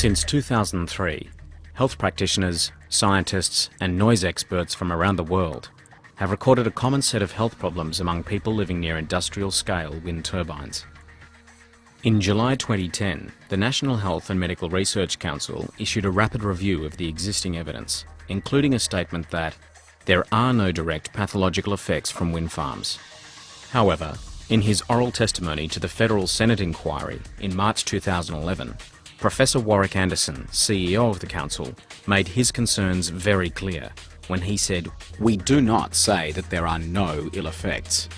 Since 2003, health practitioners, scientists and noise experts from around the world have recorded a common set of health problems among people living near industrial-scale wind turbines. In July 2010, the National Health and Medical Research Council issued a rapid review of the existing evidence, including a statement that there are no direct pathological effects from wind farms. However, in his oral testimony to the Federal Senate inquiry in March 2011, Professor Warwick Anderson, CEO of the Council, made his concerns very clear when he said, "We do not say that there are no ill effects."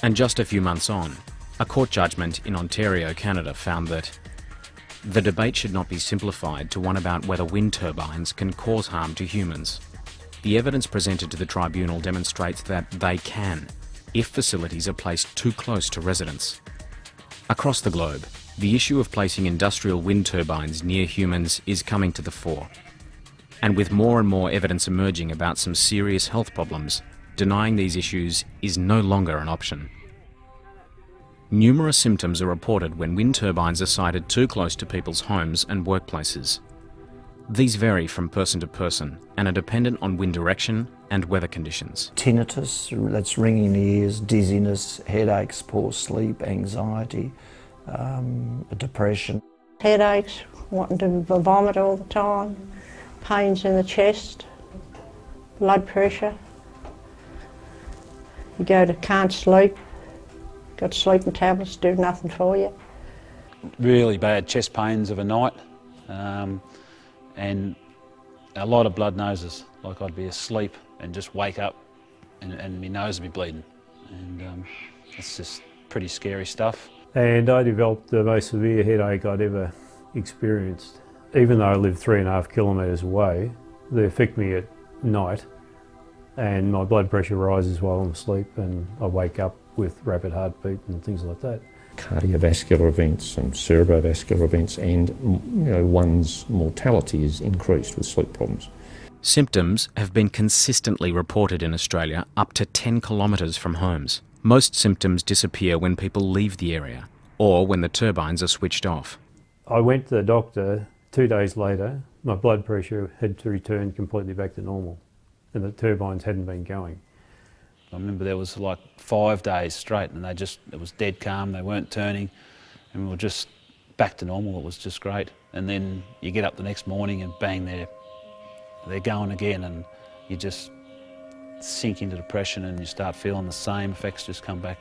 And just a few months on, a court judgment in Ontario, Canada found that the debate should not be simplified to one about whether wind turbines can cause harm to humans. The evidence presented to the tribunal demonstrates that they can, if facilities are placed too close to residents. Across the globe, the issue of placing industrial wind turbines near humans is coming to the fore. And with more and more evidence emerging about some serious health problems, denying these issues is no longer an option. Numerous symptoms are reported when wind turbines are sited too close to people's homes and workplaces. These vary from person to person and are dependent on wind direction and weather conditions. Tinnitus, that's ringing in the ears, dizziness, headaches, poor sleep, anxiety, depression. Headaches, wanting to vomit all the time, pains in the chest, blood pressure. You can't sleep, got sleeping tablets, do nothing for you. Really bad chest pains of a night, and a lot of blood noses, like I'd be asleep and just wake up and my nose would be bleeding. And it's just pretty scary stuff. And I developed the most severe headache I'd ever experienced. Even though I live 3.5 kilometres away, they affect me at night and my blood pressure rises while I'm asleep and I wake up with rapid heartbeat and things like that. Cardiovascular events and cerebrovascular events, and one's mortality is increased with sleep problems. Symptoms have been consistently reported in Australia up to 10 kilometres from homes. Most symptoms disappear when people leave the area or when the turbines are switched off. I went to the doctor 2 days later. My blood pressure had to return completely back to normal and the turbines hadn't been going. I remember there was like 5 days straight and it was dead calm, they weren't turning and we were just back to normal. It was just great. And then you get up the next morning and bang, they're going again and you just sink into depression and you start feeling the same effects just come back.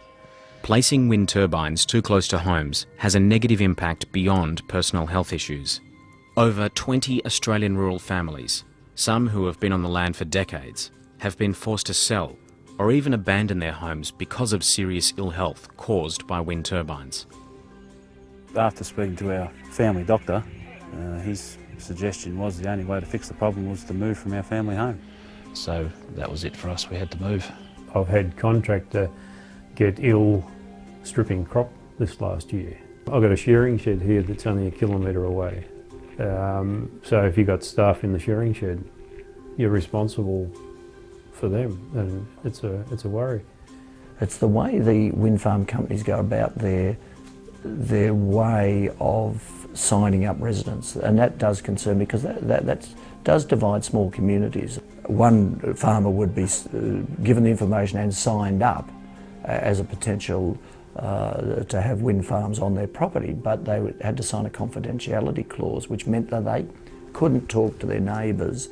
Placing wind turbines too close to homes has a negative impact beyond personal health issues. Over 20 Australian rural families, some who have been on the land for decades, have been forced to sell or even abandon their homes because of serious ill health caused by wind turbines. After speaking to our family doctor, his suggestion was the only way to fix the problem was to move from our family home. So that was it for us, we had to move. I've had contractor get ill stripping crop this last year. I've got a shearing shed here that's only 1 kilometre away. So if you've got staff in the shearing shed, you're responsible for them, and it's a worry. It's the way the wind farm companies go about their way of signing up residents, and that does concern me because that does divide small communities. One farmer would be given the information and signed up as a potential to have wind farms on their property, but they had to sign a confidentiality clause, which meant that they couldn't talk to their neighbours.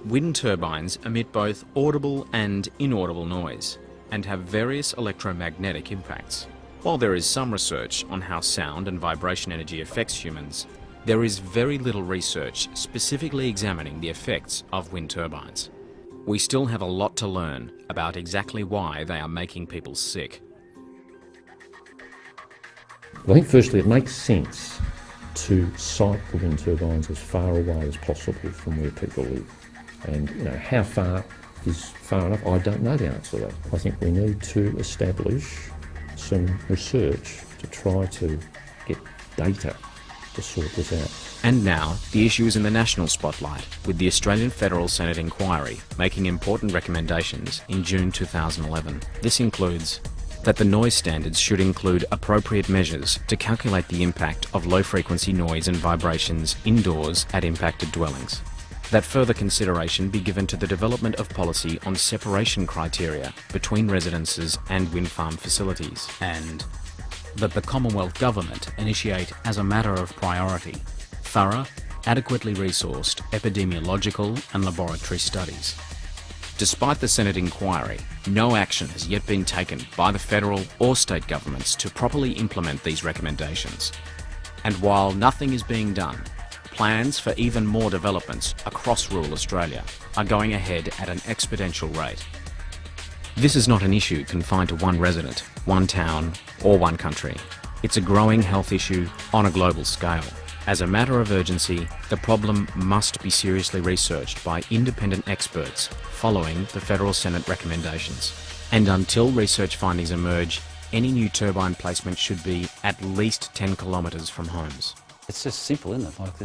Wind turbines emit both audible and inaudible noise and have various electromagnetic impacts. While there is some research on how sound and vibration energy affects humans, there is very little research specifically examining the effects of wind turbines. We still have a lot to learn about exactly why they are making people sick. I think firstly it makes sense to site the wind turbines as far away as possible from where people live. And how far is far enough? I don't know the answer to that. I think we need to establish some research to try to get data to sort this out. And now, the issue is in the national spotlight, with the Australian Federal Senate inquiry making important recommendations in June 2011. This includes that the noise standards should include appropriate measures to calculate the impact of low-frequency noise and vibrations indoors at impacted dwellings, that further consideration be given to the development of policy on separation criteria between residences and wind farm facilities, and that the Commonwealth Government initiate as a matter of priority thorough, adequately resourced epidemiological and laboratory studies. Despite the Senate inquiry, no action has yet been taken by the federal or state governments to properly implement these recommendations. And while nothing is being done, plans for even more developments across rural Australia are going ahead at an exponential rate. This is not an issue confined to one resident, one town, or one country. It's a growing health issue on a global scale. As a matter of urgency, the problem must be seriously researched by independent experts following the Federal Senate recommendations. And until research findings emerge, any new turbine placement should be at least 10 kilometres from homes. It's just simple, isn't it? Like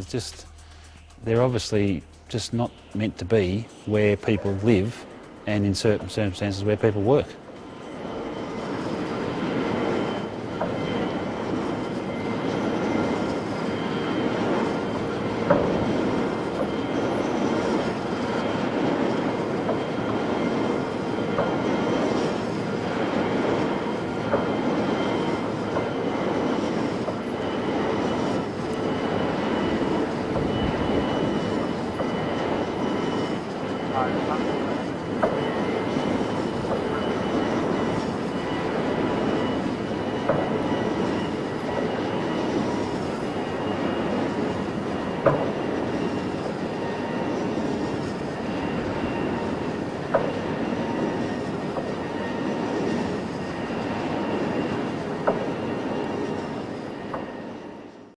they're obviously just not meant to be where people live and in certain circumstances where people work.